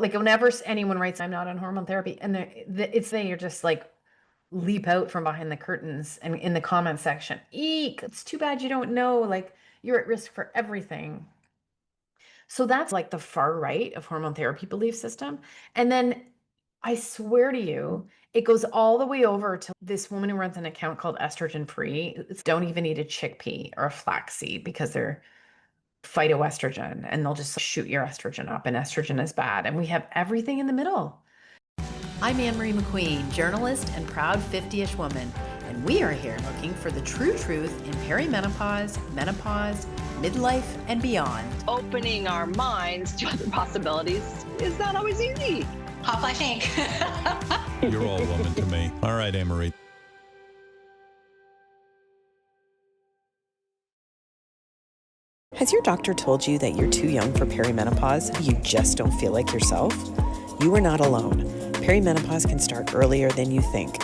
Like whenever anyone writes, I'm not on hormone therapy, and you're just like leap out from behind the curtains and in the comment section. Eek, it's too bad you don't know. Like you're at risk for everything. So that's like the far right of hormone therapy belief system. And then I swear to you, it goes all the way over to this woman who runs an account called Estrogen Free. Don't even eat a chickpea or a flaxseed because they're phytoestrogen and they'll just shoot your estrogen up, and estrogen is bad. And we have everything in the middle. I'm Annemarie McQueen, journalist and proud 50-ish woman, and we are here looking for the true truth in perimenopause, menopause, midlife, and beyond. Opening our minds to other possibilities is not always easy. Hotflash Inc. You're all woman to me. All right, Annemarie. Has your doctor told you that you're too young for perimenopause? You just don't feel like yourself? You are not alone. Perimenopause can start earlier than you think.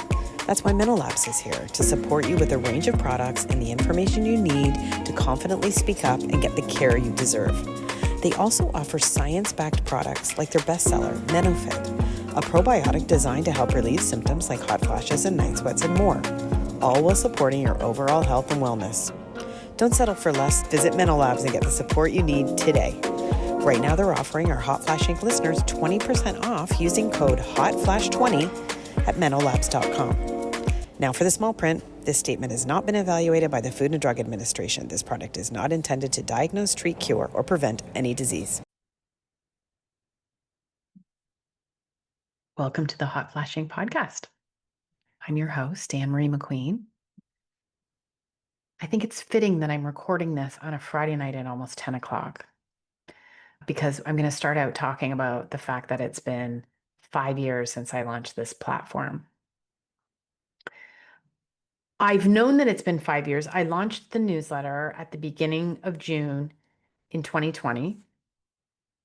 That's why MenoLab is here to support you with a range of products and the information you need to confidently speak up and get the care you deserve. They also offer science-backed products like their bestseller, MenoFit, a probiotic designed to help relieve symptoms like hot flashes and night sweats and more, all while supporting your overall health and wellness. Don't settle for less. Visit MenoLabs and get the support you need today. Right now, they're offering our Hotflash Inc. listeners 20% off using code HOTFLASH20 at menolabs.com. Now for the small print, this statement has not been evaluated by the Food and Drug Administration. This product is not intended to diagnose, treat, cure, or prevent any disease. Welcome to the Hot Flashing Podcast. I'm your host, Annemarie McQueen. I think it's fitting that I'm recording this on a Friday night at almost 10 o'clock because I'm going to start out talking about the fact that it's been 5 years since I launched this platform. I've known that it's been 5 years. I launched the newsletter at the beginning of June in 2020.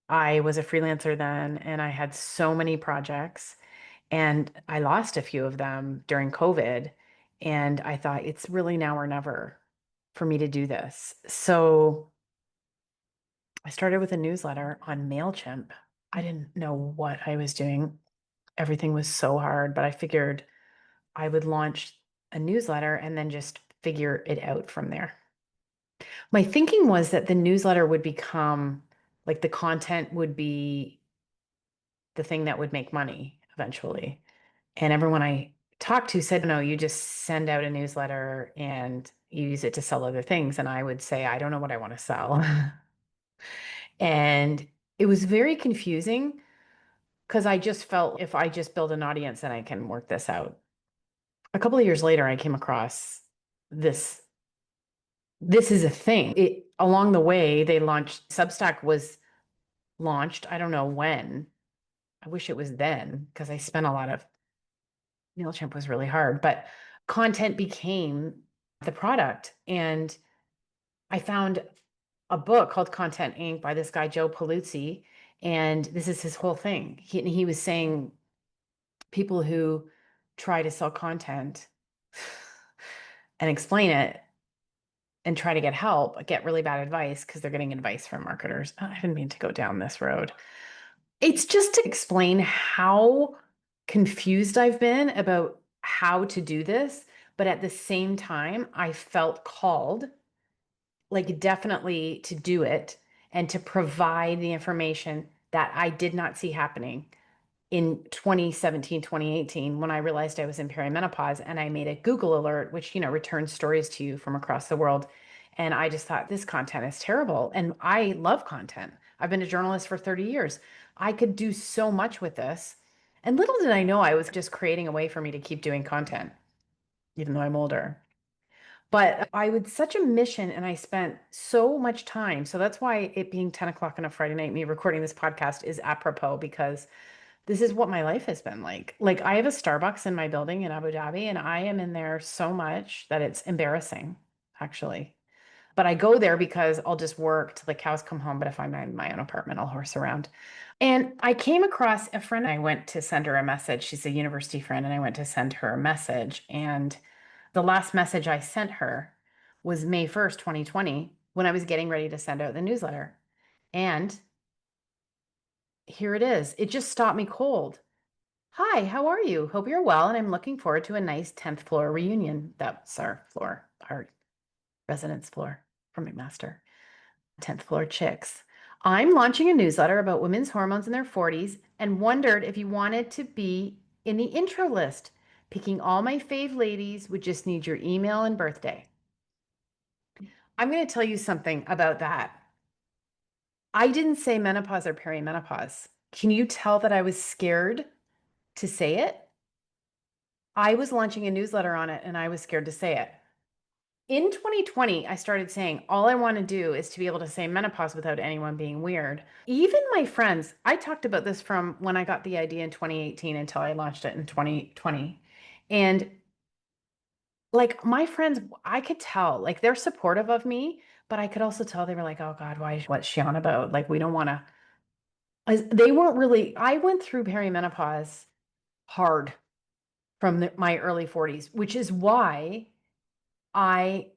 I was a freelancer then, and I had so many projects, and I lost a few of them during COVID. And I thought it's really now or never for me to do this. So I started with a newsletter on MailChimp. I didn't know what I was doing. Everything was so hard, but I figured I would launch a newsletter and then just figure it out from there. My thinking was that the newsletter would become like the content would be the thing that would make money eventually. And everyone I talked to said, no, you just send out a newsletter and you use it to sell other things. And I would say, I don't know what I want to sell. And it was very confusing because I just felt if I just build an audience, then I can work this out. A couple of years later, I came across this. This is a thing. Along the way, they launched, Substack was launched. I don't know when. I wish it was then because I spent a lot of, MailChimp was really hard, but content became the product. And I found a book called Content Inc. by this guy, Joe Paluzzi. And this is his whole thing. He was saying people who try to sell content and explain it and try to get help get really bad advice because they're getting advice from marketers. I didn't mean to go down this road. It's just to explain how confused I've been about how to do this. But at the same time, I felt called, like definitely to do it and to provide the information that I did not see happening in 2017, 2018, when I realized I was in perimenopause, and I made a Google alert, which, returns stories to you from across the world. And I just thought this content is terrible. And I love content. I've been a journalist for 30 years. I could do so much with this. And little did I know I was just creating a way for me to keep doing content, even though I'm older. But I was such a mission and I spent so much time. So that's why it being 10 o'clock on a Friday night, me recording this podcast is apropos, because this is what my life has been like. Like I have a Starbucks in my building in Abu Dhabi, and I am in there so much that it's embarrassing, actually. But I go there because I'll just work till the cows come home. But if I'm in my own apartment, I'll horse around. And I came across a friend. I went to send her a message. She's a university friend, and I went to send her a message. And the last message I sent her was May 1st, 2020, when I was getting ready to send out the newsletter. And here it is. It just stopped me cold. Hi, how are you? Hope you're well, and I'm looking forward to a nice 10th floor reunion. That's our floor, our residence floor from McMaster. 10th floor chicks. I'm launching a newsletter about women's hormones in their 40s and wondered if you wanted to be in the intro list. Picking all my fave ladies would just need your email and birthday. I'm going to tell you something about that. I didn't say menopause or perimenopause. Can you tell that I was scared to say it? I was launching a newsletter on it and I was scared to say it. In 2020, I started saying all I want to do is to be able to say menopause without anyone being weird. Even my friends, I talked about this from when I got the idea in 2018 until I launched it in 2020. And like my friends, I could tell, like they're supportive of me, but I could also tell they were like, oh God, what's she on about? Like, we don't want to. They weren't really, I went through perimenopause hard from my early 40s, which is why I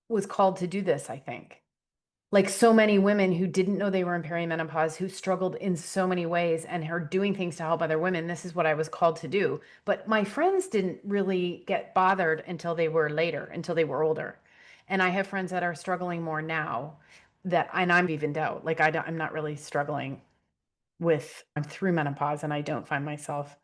was called to do this, I think. Like so many women who didn't know they were in perimenopause, who struggled in so many ways and are doing things to help other women. This is what I was called to do. But my friends didn't really get bothered until they were later, until they were older. And I have friends that are struggling more now and I'm evened out. Like I'm not really struggling I'm through menopause and I don't find myself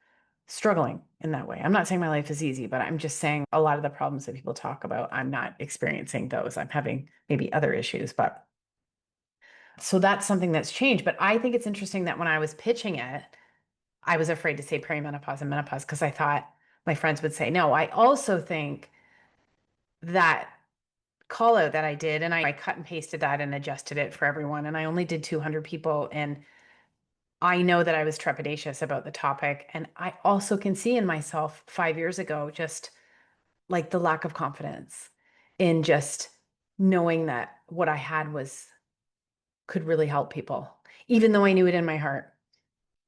struggling in that way. I'm not saying my life is easy, but I'm just saying a lot of the problems that people talk about, I'm not experiencing those. I'm having maybe other issues, but so that's something that's changed. But I think it's interesting that when I was pitching it, I was afraid to say perimenopause and menopause because I thought my friends would say no. I also think that call out that I did, and I cut and pasted that and adjusted it for everyone. And I only did 200 people. And I know that I was trepidatious about the topic. And I also can see in myself 5 years ago, just like the lack of confidence in just knowing that what I had could really help people, even though I knew it in my heart.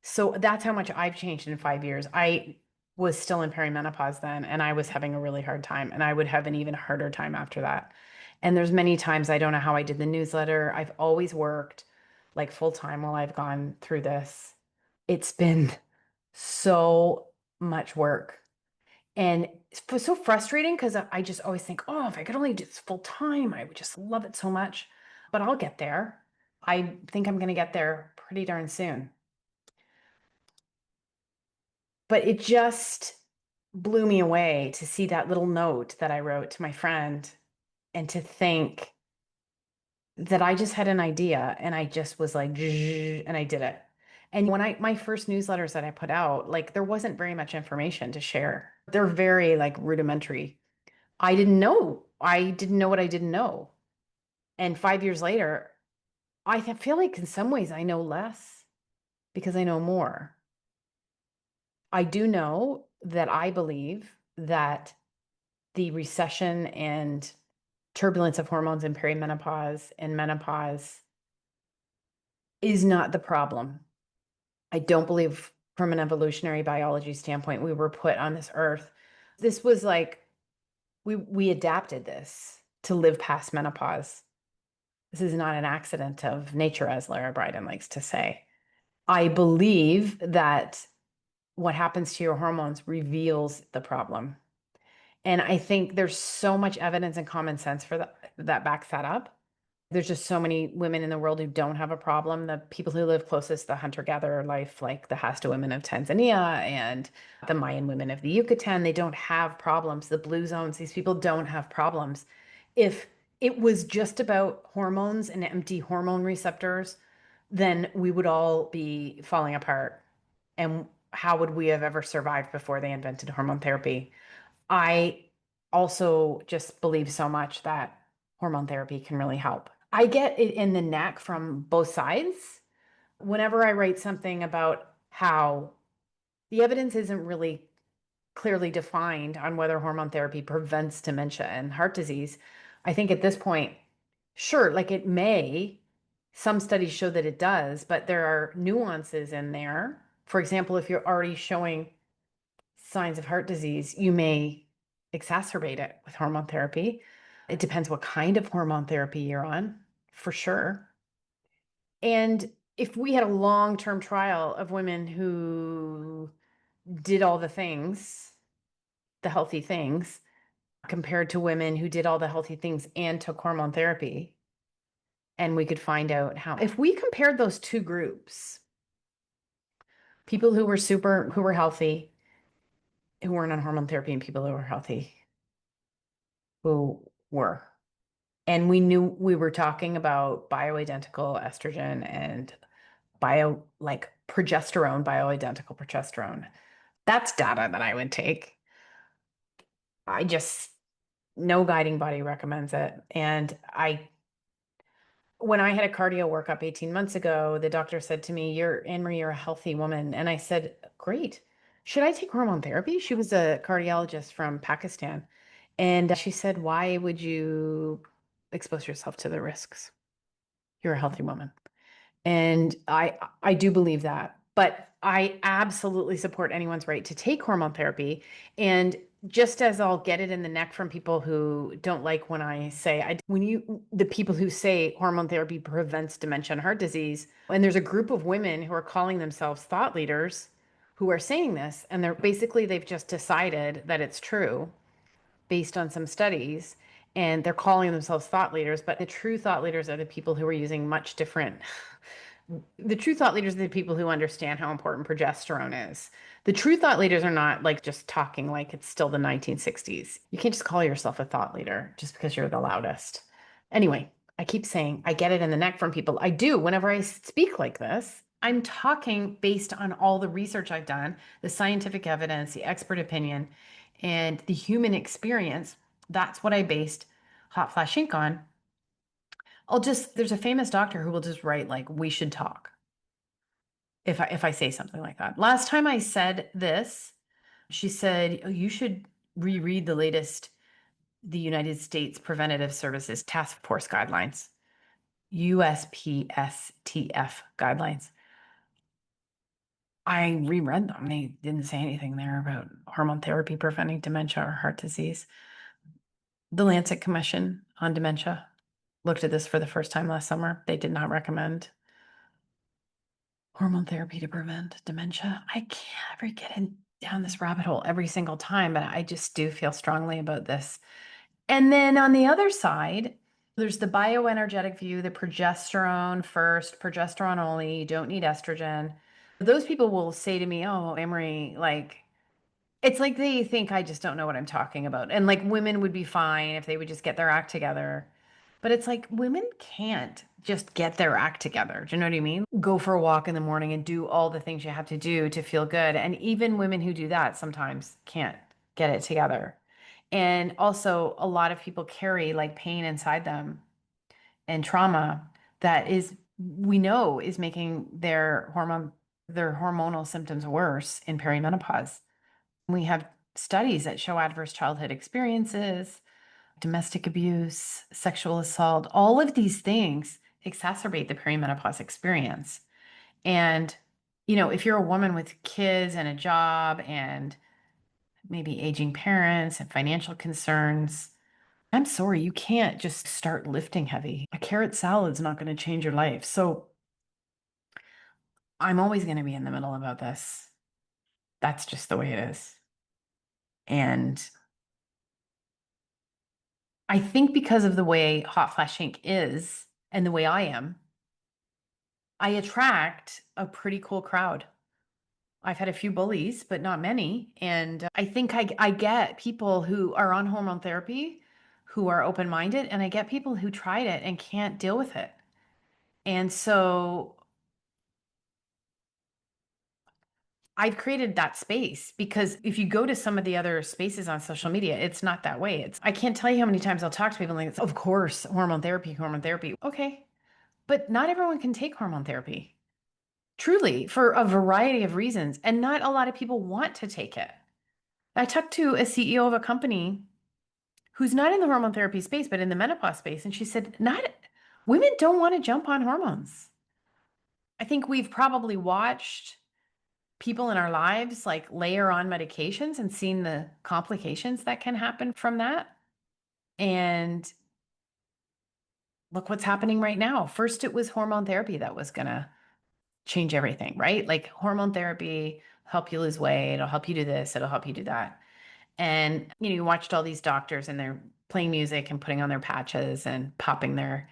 So that's how much I've changed in 5 years. I was still in perimenopause then, and I was having a really hard time, and I would have an even harder time after that. And there's many times I don't know how I did the newsletter. I've always worked like full time while I've gone through this. It's been so much work. And it's so frustrating because I just always think, oh, if I could only do this full time, I would just love it so much. But I'll get there. I think I'm going to get there pretty darn soon. But it just blew me away to see that little note that I wrote to my friend and to think that I just had an idea and I just was like, "Zzzz," and I did it. And when my first newsletters that I put out, like there wasn't very much information to share. They're very like rudimentary. I didn't know. I didn't know what I didn't know. And 5 years later, feel like in some ways I know less because I know more. I do know that I believe that the recession and turbulence of hormones in perimenopause and menopause is not the problem. I don't believe from an evolutionary biology standpoint, we were put on this earth. This was like, we adapted this to live past menopause. This is not an accident of nature, as Lara Briden likes to say. I believe that what happens to your hormones reveals the problem. And I think there's so much evidence and common sense for that backs that up. There's just so many women in the world who don't have a problem. The people who live closest, the hunter-gatherer life, like the Hasta women of Tanzania and the Mayan women of the Yucatan, they don't have problems. The blue zones, these people don't have problems. If it was just about hormones and empty hormone receptors, then we would all be falling apart. And how would we have ever survived before they invented hormone therapy? I also just believe so much that hormone therapy can really help. I get it in the neck from both sides. Whenever I write something about how the evidence isn't really clearly defined on whether hormone therapy prevents dementia and heart disease, I think at this point, sure, like it may, some studies show that it does, but there are nuances in there. For example, if you're already showing signs of heart disease, you may exacerbate it with hormone therapy. It depends what kind of hormone therapy you're on, for sure. And if we had a long-term trial of women who did all the things, the healthy things, compared to women who did all the healthy things and took hormone therapy, and we could find out how, if we compared those two groups, people who were healthy, who weren't on hormone therapy, and people who were healthy, who were. And we knew we were talking about bioidentical estrogen and progesterone, bioidentical progesterone. That's data that I would take. I just, no guiding body recommends it. And when I had a cardio workup 18 months ago, the doctor said to me, Annemarie, you're a healthy woman. And I said, great. Should I take hormone therapy? She was a cardiologist from Pakistan. And she said, why would you expose yourself to the risks? You're a healthy woman. And I do believe that. But I absolutely support anyone's right to take hormone therapy. And just as I'll get it in the neck from people who don't like when I say, the people who say hormone therapy prevents dementia and heart disease, and there's a group of women who are calling themselves thought leaders who are saying this, and they've just decided that it's true based on some studies, and they're calling themselves thought leaders, but the true thought leaders are the people who are using much different. The true thought leaders are the people who understand how important progesterone is. The true thought leaders are not like just talking like it's still the 1960s. You can't just call yourself a thought leader just because you're the loudest. Anyway, I keep saying I get it in the neck from people. I do. Whenever I speak like this, I'm talking based on all the research I've done, the scientific evidence, the expert opinion, and the human experience. That's what I based Hotflash Inc. on. There's a famous doctor who will just write like, we should talk if I say something like that. Last time I said this, she said, oh, you should reread the United States Preventative Services Task Force guidelines, USPSTF guidelines. I reread them. They didn't say anything there about hormone therapy preventing dementia or heart disease. The Lancet Commission on Dementia looked at this for the first time last summer. They did not recommend hormone therapy to prevent dementia. I can't ever get down this rabbit hole every single time, but I just do feel strongly about this. And then on the other side, there's the bioenergetic view, the progesterone first, progesterone only, you don't need estrogen. Those people will say to me, oh, Emery, like, it's like they think I just don't know what I'm talking about. And like women would be fine if they would just get their act together. But it's like women can't just get their act together. Do you know what I mean? Go for a walk in the morning and do all the things you have to do to feel good. And even women who do that sometimes can't get it together. And also, a lot of people carry like pain inside them and trauma that we know is making their hormonal symptoms worse in perimenopause. We have studies that show adverse childhood experiences, domestic abuse, sexual assault, all of these things exacerbate the perimenopause experience. And, if you're a woman with kids and a job and maybe aging parents and financial concerns, I'm sorry, you can't just start lifting heavy. A carrot salad's not going to change your life. So I'm always going to be in the middle about this. That's just the way it is. And I think because of the way Hot Flash Inc. is and the way I am, I attract a pretty cool crowd. I've had a few bullies, but not many. And I think I get people who are on hormone therapy who are open minded, and I get people who tried it and can't deal with it. And so I've created that space because if you go to some of the other spaces on social media, it's not that way. I can't tell you how many times I'll talk to people like, of course, hormone therapy, hormone therapy. Okay. But not everyone can take hormone therapy, truly, for a variety of reasons. And not a lot of people want to take it. I talked to a CEO of a company who's not in the hormone therapy space, but in the menopause space. And she said, not women don't want to jump on hormones. I think we've probably watched people in our lives like layer on medications and seen the complications that can happen from that. And look what's happening right now. First, it was hormone therapy that was going to change everything, right? Like hormone therapy, help you lose weight, it'll help you do this, it'll help you do that. And, you watched all these doctors and they're playing music and putting on their patches and popping their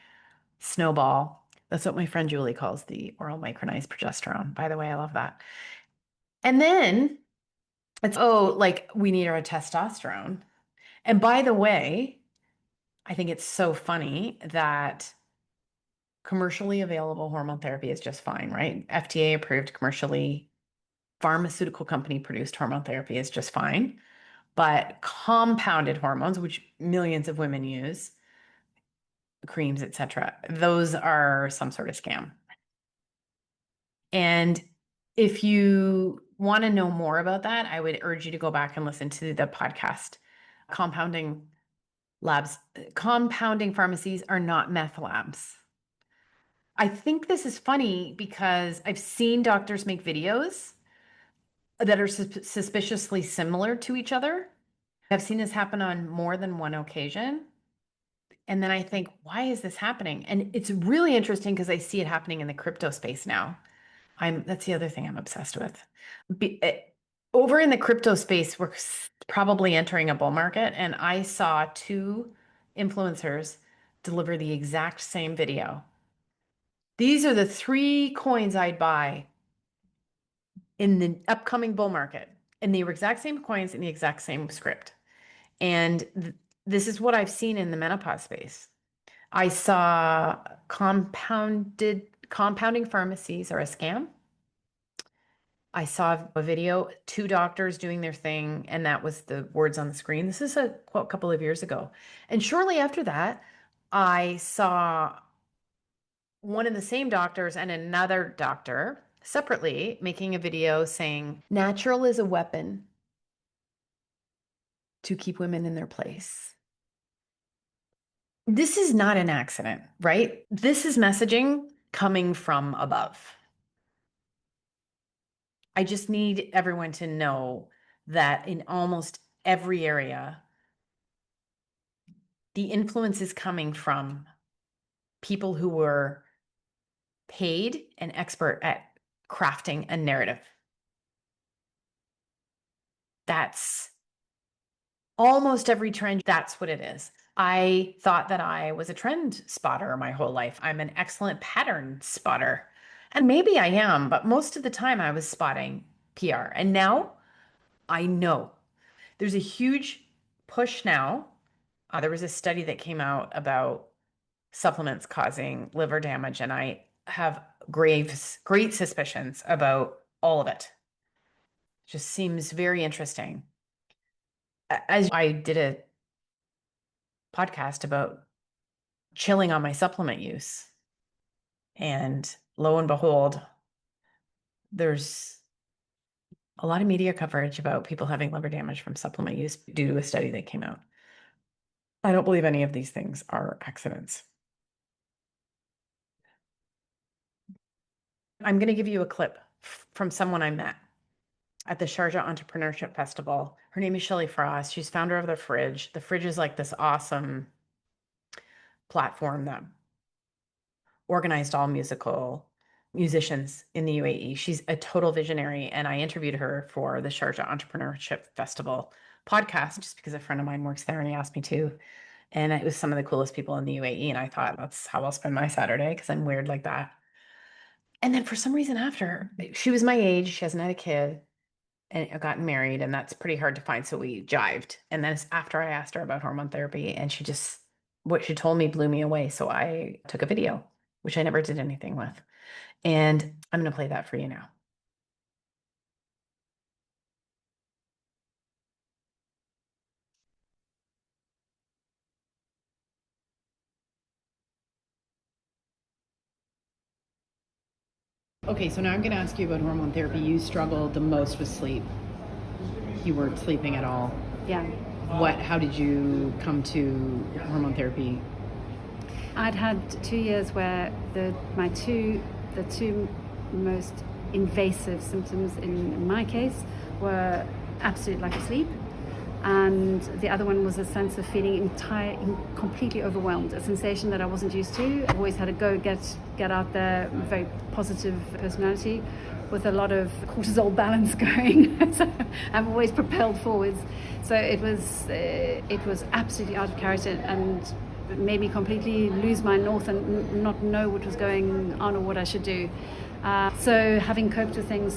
snowball. That's what my friend Julie calls the oral micronized progesterone. By the way, I love that. And then it's, oh, like we need our testosterone. And by the way, I think it's so funny that commercially available hormone therapy is just fine, right? FDA approved commercially, pharmaceutical company produced hormone therapy is just fine. But compounded hormones, which millions of women use, creams, etc., those are some sort of scam. And if you want to know more about that, I would urge you to go back and listen to the podcast. Compounding labs, compounding pharmacies are not meth labs. I think this is funny because I've seen doctors make videos that are suspiciously similar to each other. I've seen this happen on more than one occasion. And then I think, why is this happening? And it's really interesting because I see it happening in the crypto space now. That's the other thing I'm obsessed with. Over in the crypto space, we're probably entering a bull market, and I saw two influencers deliver the exact same video. These are the three coins I'd buy in the upcoming bull market, and they were exact same coins in the exact same script. And this is what I've seen in the menopause space. I saw compounding pharmacies are a scam. I saw a video, two doctors doing their thing, and that was the words on the screen. This is a couple of years ago. And shortly after that, I saw one of the same doctors and another doctor separately making a video saying, natural is a weapon to keep women in their place. This is not an accident, right? This is messaging coming from above. I just need everyone to know that in almost every area, the influence is coming from people who were paid and expert at crafting a narrative. That's almost every trend. That's what it is. I thought that I was a trend spotter my whole life. I'm an excellent pattern spotter. And maybe I am, but most of the time I was spotting PR. And now I know there's a huge push now. There was a study that came out about supplements causing liver damage, and I have great suspicions about all of it. Just seems very interesting. As I did a podcast about chilling on my supplement use, and lo and behold, there's a lot of media coverage about people having liver damage from supplement use due to a study that came out. I don't believe any of these things are accidents. I'm going to give you a clip from someone I met at the Sharjah Entrepreneurship Festival. Her name is Shelley Frost. She's founder of The Fridge. The Fridge is like this awesome platform that organized all musicians in the UAE. She's a total visionary, and I interviewed her for the Sharjah Entrepreneurship Festival podcast just because a friend of mine works there and he asked me to. And it was some of the coolest people in the UAE, and I thought that's how I'll spend my Saturday because I'm weird like that. And then for some reason after, she was my age, she hasn't had a kid and gotten married, and that's pretty hard to find. So we jived. And then after I asked her about hormone therapy, and what she told me blew me away. So I took a video, which I never did anything with. And I'm going to play that for you now. Okay, so now I'm going to ask you about hormone therapy. You struggled the most with sleep. You weren't sleeping at all. Yeah. How did you come to hormone therapy? I'd had 2 years where the two most invasive symptoms in my case were absolute lack of sleep And the other one was a sense of feeling completely overwhelmed, a sensation that I wasn't used to. I've always had a go, get out there, very positive personality with a lot of cortisol balance going. So I'm always propelled forwards. So it was absolutely out of character and made me completely lose my north and not know what was going on or what I should do. So having coped with things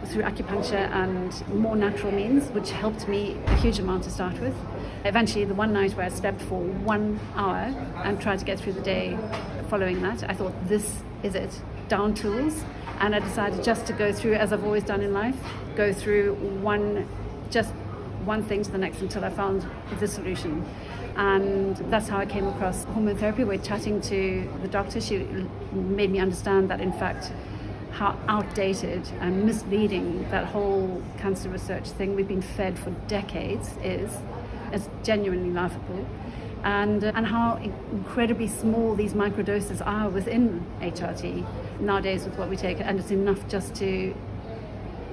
through acupuncture and more natural means, which helped me a huge amount to start with. Eventually, the one night where I slept for 1 hour and tried to get through the day following that, I thought, this is it, down tools. And I decided just to go through, as I've always done in life, go through one thing to the next until I found the solution. And that's how I came across hormone therapy. We're chatting to the doctor. She made me understand that, in fact, how outdated and misleading that whole cancer research thing we've been fed for decades is. It's genuinely laughable. And how incredibly small these microdoses are within HRT nowadays with what we take. And it's enough just to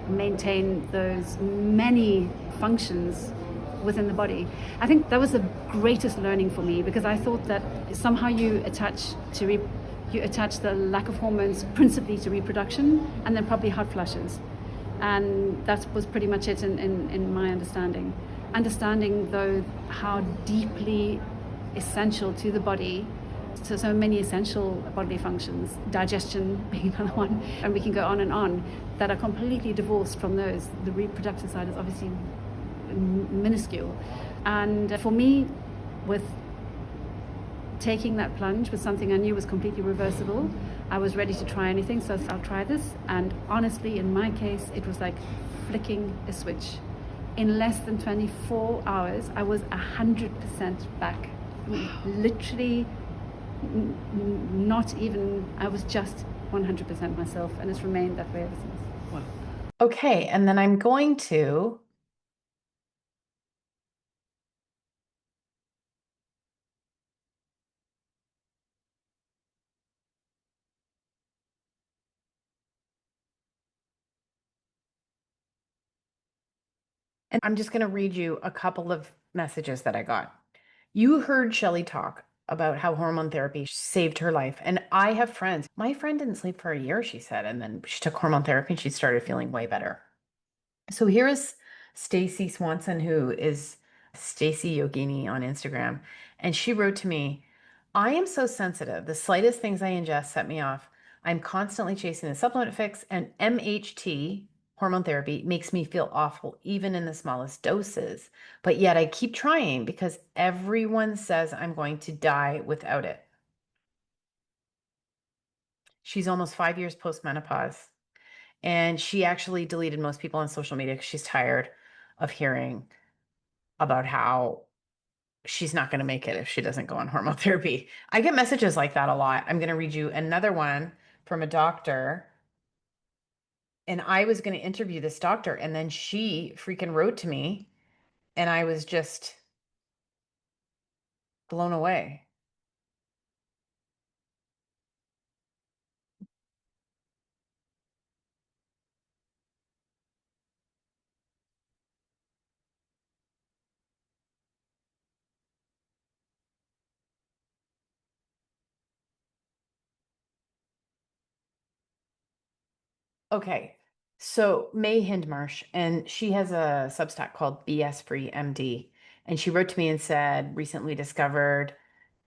maintain those many functions within the body. I think that was the greatest learning for me, because I thought that somehow you attach the lack of hormones principally to reproduction and then probably hot flashes. And that was pretty much it in my understanding. Understanding, though, how deeply essential to the body, so many essential bodily functions, digestion being another one, and we can go on, that are completely divorced from those. The reproductive side is obviously minuscule. And for me, with taking that plunge with something I knew was completely reversible, I was ready to try anything, so I'll try this. And honestly, in my case, it was like flicking a switch. In less than 24 hours, I was 100% back. Literally, not even, I was just 100% myself, and it's remained that way ever since. Wow. Okay, and then I'm going to and I'm just going to read you a couple of messages that I got. You heard Shelley talk about how hormone therapy saved her life. And I have friends. My friend didn't sleep for a year, she said, and then she took hormone therapy and she started feeling way better. So here is Stacy Swanson, who is Stacy Yogini on Instagram. And she wrote to me, I am so sensitive. The slightest things I ingest set me off. I'm constantly chasing the supplement fix, and MHT, hormone therapy, makes me feel awful, even in the smallest doses. But yet I keep trying because everyone says I'm going to die without it. She's almost 5 years post-menopause. And she actually deleted most people on social media because she's tired of hearing about how she's not going to make it if she doesn't go on hormone therapy. I get messages like that a lot. I'm going to read you another one from a doctor. And I was going to interview this doctor, and then she freaking wrote to me, and I was just blown away. Okay. So May Hindmarsh, and she has a Substack called BS Free MD. And she wrote to me and said, recently discovered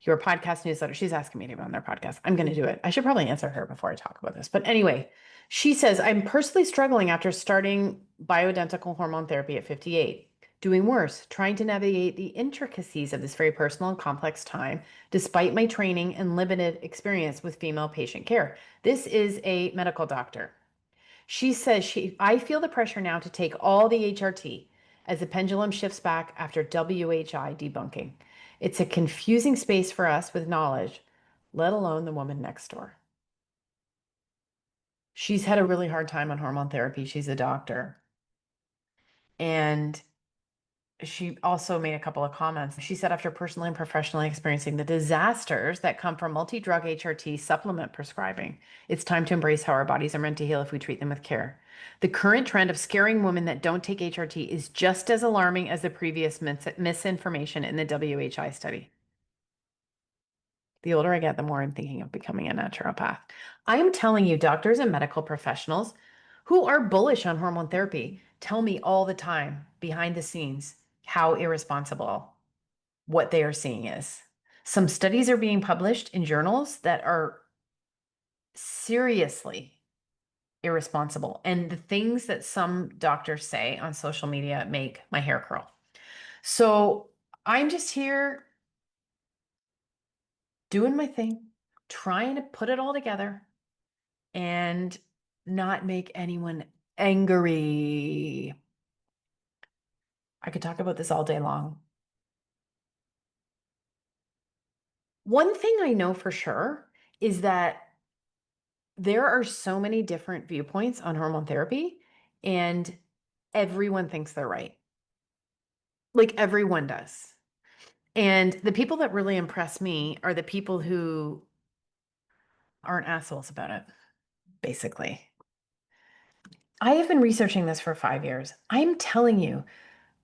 your podcast newsletter. She's asking me to go on their podcast. I'm going to do it. I should probably answer her before I talk about this. But anyway, she says, I'm personally struggling after starting bioidentical hormone therapy at 58. Doing worse, trying to navigate the intricacies of this very personal and complex time, despite my training and limited experience with female patient care. This is a medical doctor. She says, I feel the pressure now to take all the HRT as the pendulum shifts back after WHI debunking. It's a confusing space for us with knowledge, let alone the woman next door. She's had a really hard time on hormone therapy. She's a doctor. And she also made a couple of comments. She said, after personally and professionally experiencing the disasters that come from multi-drug HRT supplement prescribing, it's time to embrace how our bodies are meant to heal if we treat them with care. The current trend of scaring women that don't take HRT is just as alarming as the previous misinformation in the WHI study. The older I get, the more I'm thinking of becoming a naturopath. I am telling you, doctors and medical professionals who are bullish on hormone therapy tell me all the time behind the scenes how irresponsible what they are seeing is. Some studies are being published in journals that are seriously irresponsible. And the things that some doctors say on social media make my hair curl. So I'm just here doing my thing, trying to put it all together and not make anyone angry. I could talk about this all day long. One thing I know for sure is that there are so many different viewpoints on hormone therapy, and everyone thinks they're right. Like everyone does. And the people that really impress me are the people who aren't assholes about it, basically. I have been researching this for 5 years. I'm telling you,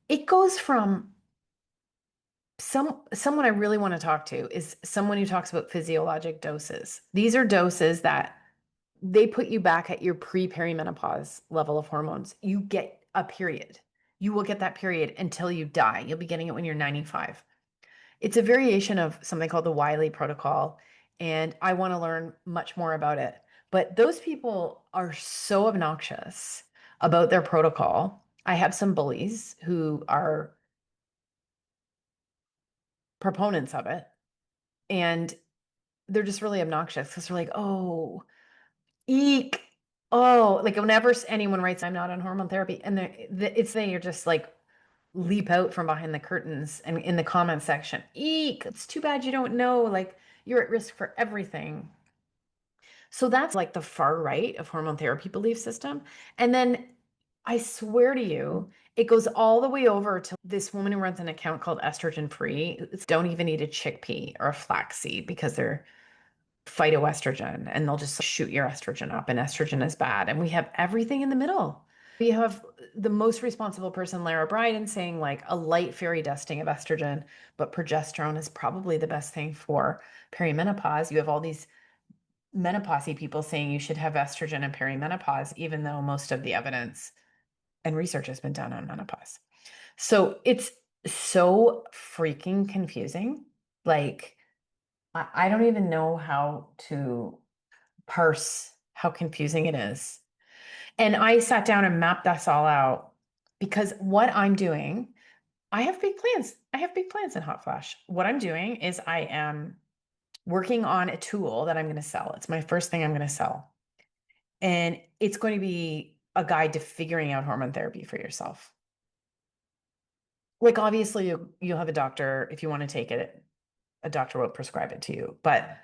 it goes from someone I really want to talk to is someone who talks about physiologic doses. These are doses that they put you back at your pre-perimenopause level of hormones. You get a period. You will get that period until you die. You'll be getting it when you're 95. It's a variation of something called the Wiley protocol, and I want to learn much more about it. But those people are so obnoxious about their protocol. I have some bullies who are proponents of it, and they're just really obnoxious because they're like, oh, eek. Oh, like whenever anyone writes, I'm not on hormone therapy, and you're just like leap out from behind the curtains and in the comment section, eek, it's too bad you don't know, like you're at risk for everything. So that's like the far right of hormone therapy belief system. And then I swear to you, it goes all the way over to this woman who runs an account called Estrogen Free. Don't even eat a chickpea or a flaxseed because they're phytoestrogen and they'll just shoot your estrogen up, and estrogen is bad. And we have everything in the middle. We have the most responsible person, Lara Bryden, saying like a light fairy dusting of estrogen, but progesterone is probably the best thing for perimenopause. You have all these menopausey people saying you should have estrogen in perimenopause, even though most of the evidence and research has been done on menopause. So it's so freaking confusing. Like, I don't even know how to parse how confusing it is. And I sat down and mapped this all out because what I'm doing, I have big plans. I have big plans in Hotflash. What I'm doing is I am working on a tool that I'm going to sell. It's my first thing I'm going to sell. And it's going to be a guide to figuring out hormone therapy for yourself. Like obviously you'll have a doctor if you want to take it. A doctor will prescribe it to you, but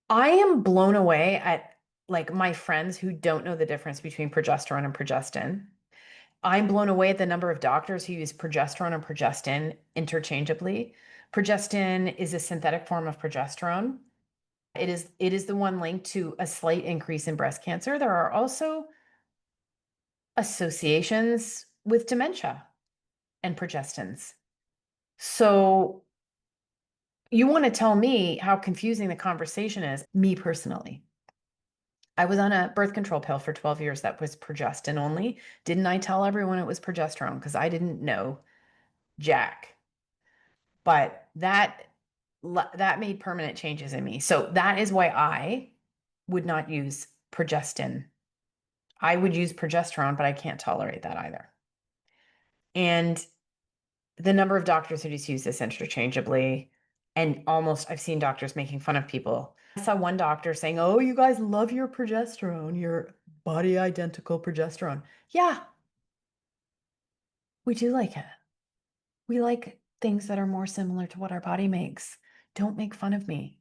I am blown away at like my friends who don't know the difference between progesterone and progestin. I'm blown away at the number of doctors who use progesterone and progestin interchangeably. Progestin is a synthetic form of progesterone. It is the one linked to a slight increase in breast cancer. There are also associations with dementia and progestins. So you want to tell me how confusing the conversation is, me personally. I was on a birth control pill for 12 years that was progestin only. Didn't I tell everyone it was progesterone? Because I didn't know jack. But that made permanent changes in me. So that is why I would not use progestin. I would use progesterone, but I can't tolerate that either. And the number of doctors who just use this interchangeably, and I've seen doctors making fun of people. I saw one doctor saying, oh, you guys love your progesterone, your body identical progesterone. Yeah, we do like it. We like things that are more similar to what our body makes. Don't make fun of me.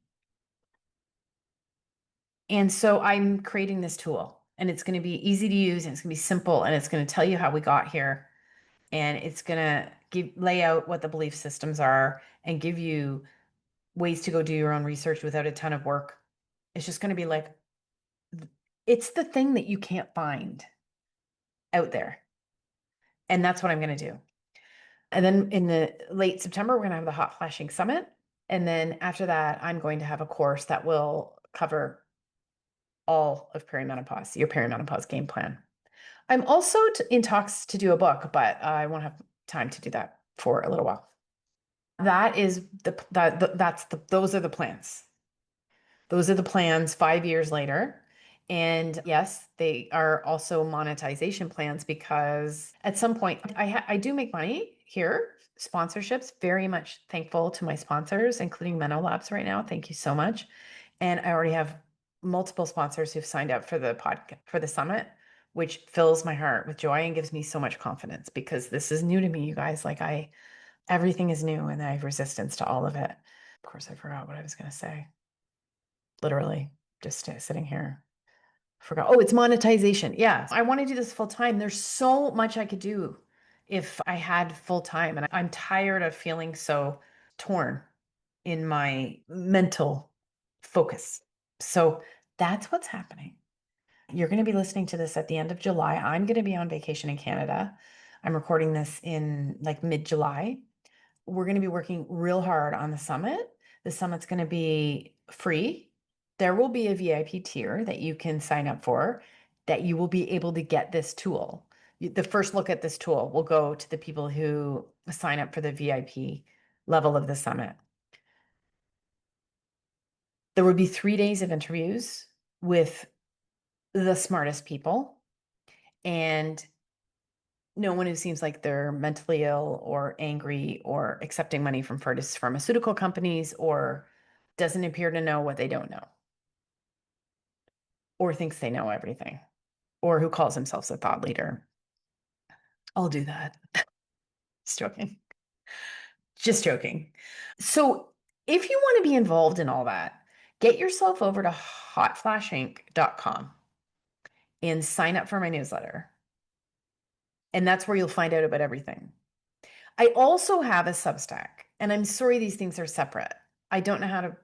And so I'm creating this tool, and it's going to be easy to use, and it's going to be simple, and it's going to tell you how we got here, and it's going to lay out what the belief systems are and give you ways to go do your own research without a ton of work. It's just going to be like, it's the thing that you can't find out there. And that's what I'm going to do. And then in the late September, we're going to have the Hot Flashing Summit. And then after that, I'm going to have a course that will cover all of perimenopause, your perimenopause game plan. I'm also in talks to do a book, but I won't have time to do that for a little while. That is those are the plans. Those are the plans 5 years later. And yes, they are also monetization plans because at some point I do make money here, sponsorships. Very much thankful to my sponsors, including MenoLabs right now. Thank you so much. And I already have multiple sponsors who've signed up for the podcast for the summit, which fills my heart with joy and gives me so much confidence because this is new to me, you guys. Like everything is new and I have resistance to all of it. Of course, I forgot what I was going to say. Literally, just sitting here. Forgot. Oh, it's monetization. Yeah. I want to do this full time. There's so much I could do if I had full time. And I'm tired of feeling so torn in my mental focus. So that's what's happening. You're going to be listening to this at the end of July. I'm going to be on vacation in Canada. I'm recording this in like mid-July. We're going to be working real hard on the summit. The summit's going to be free. There will be a VIP tier that you can sign up for that you will be able to get this tool. The first look at this tool will go to the people who sign up for the VIP level of the summit. There will be 3 days of interviews with the smartest people and no one who seems like they're mentally ill or angry or accepting money from pharmaceutical companies or doesn't appear to know what they don't know or thinks they know everything or who calls themselves a thought leader. I'll do that. Just joking. Just joking. So if you want to be involved in all that, get yourself over to hotflashinc.com and sign up for my newsletter. And that's where you'll find out about everything. I also have a Substack, and I'm sorry these things are separate. I don't know how to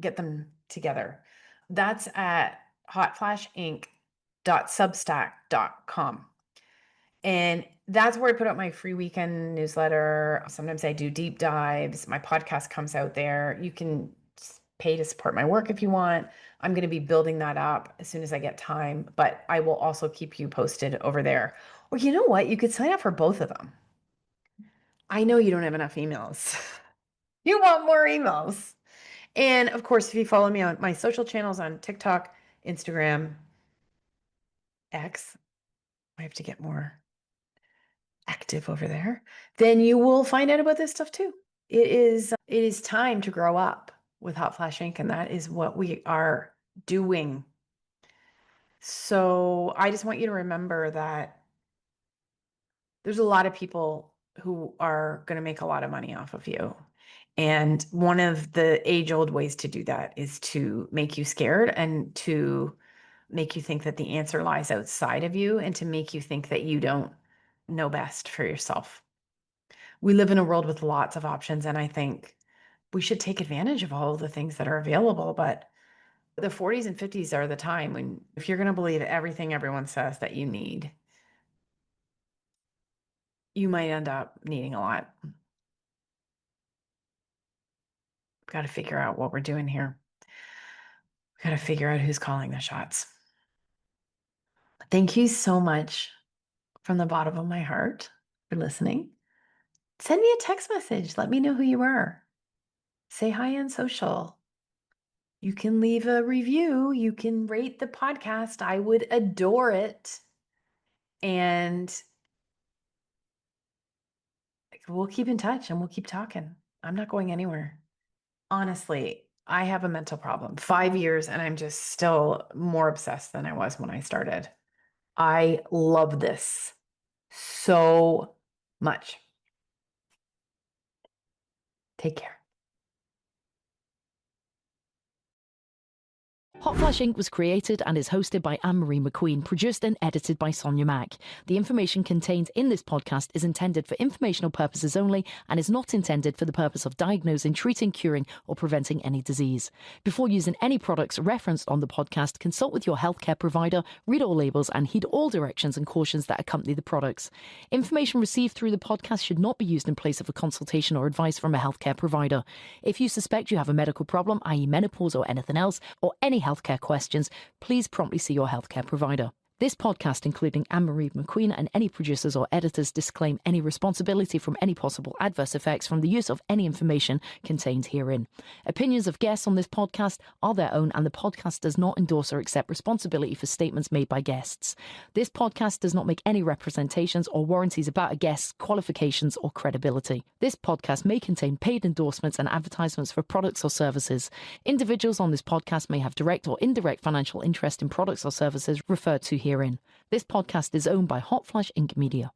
get them together. That's at hotflashinc.substack.com. And that's where I put out my free weekend newsletter. Sometimes I do deep dives. My podcast comes out there. You can pay to support my work if you want. I'm going to be building that up as soon as I get time, but I will also keep you posted over there. Or you know what? You could sign up for both of them. I know you don't have enough emails. You want more emails. And of course, if you follow me on my social channels on TikTok, Instagram, X, I have to get more active over there, then you will find out about this stuff too. It is time to grow up with Hot Flash Inc. And that is what we are doing. So I just want you to remember that there's a lot of people who are going to make a lot of money off of you. And one of the age-old ways to do that is to make you scared and to make you think that the answer lies outside of you and to make you think that you don't know best for yourself. We live in a world with lots of options, and I think we should take advantage of all of the things that are available. But the 40s and 50s are the time when, if you're going to believe everything everyone says that you need, you might end up needing a lot. We've got to figure out what we're doing here. We've got to figure out who's calling the shots. Thank you so much from the bottom of my heart for listening. Send me a text message. Let me know who you are. Say hi on social. You can leave a review. You can rate the podcast. I would adore it. And we'll keep in touch and we'll keep talking. I'm not going anywhere. Honestly, I have a mental problem. 5 years and I'm just still more obsessed than I was when I started. I love this so much. Take care. Hotflash Inc. was created and is hosted by Annemarie McQueen, produced and edited by Sonia Mack. The information contained in this podcast is intended for informational purposes only and is not intended for the purpose of diagnosing, treating, curing, or preventing any disease. Before using any products referenced on the podcast, consult with your healthcare provider, read all labels, and heed all directions and cautions that accompany the products. Information received through the podcast should not be used in place of a consultation or advice from a healthcare provider. If you suspect you have a medical problem, i.e. menopause or anything else, or any healthcare questions, please promptly see your healthcare provider. This podcast, including Annemarie McQueen and any producers or editors, disclaim any responsibility from any possible adverse effects from the use of any information contained herein. Opinions of guests on this podcast are their own, and the podcast does not endorse or accept responsibility for statements made by guests. This podcast does not make any representations or warranties about a guest's qualifications or credibility. This podcast may contain paid endorsements and advertisements for products or services. Individuals on this podcast may have direct or indirect financial interest in products or services referred to herein. This podcast is owned by Hotflash Inc. Media.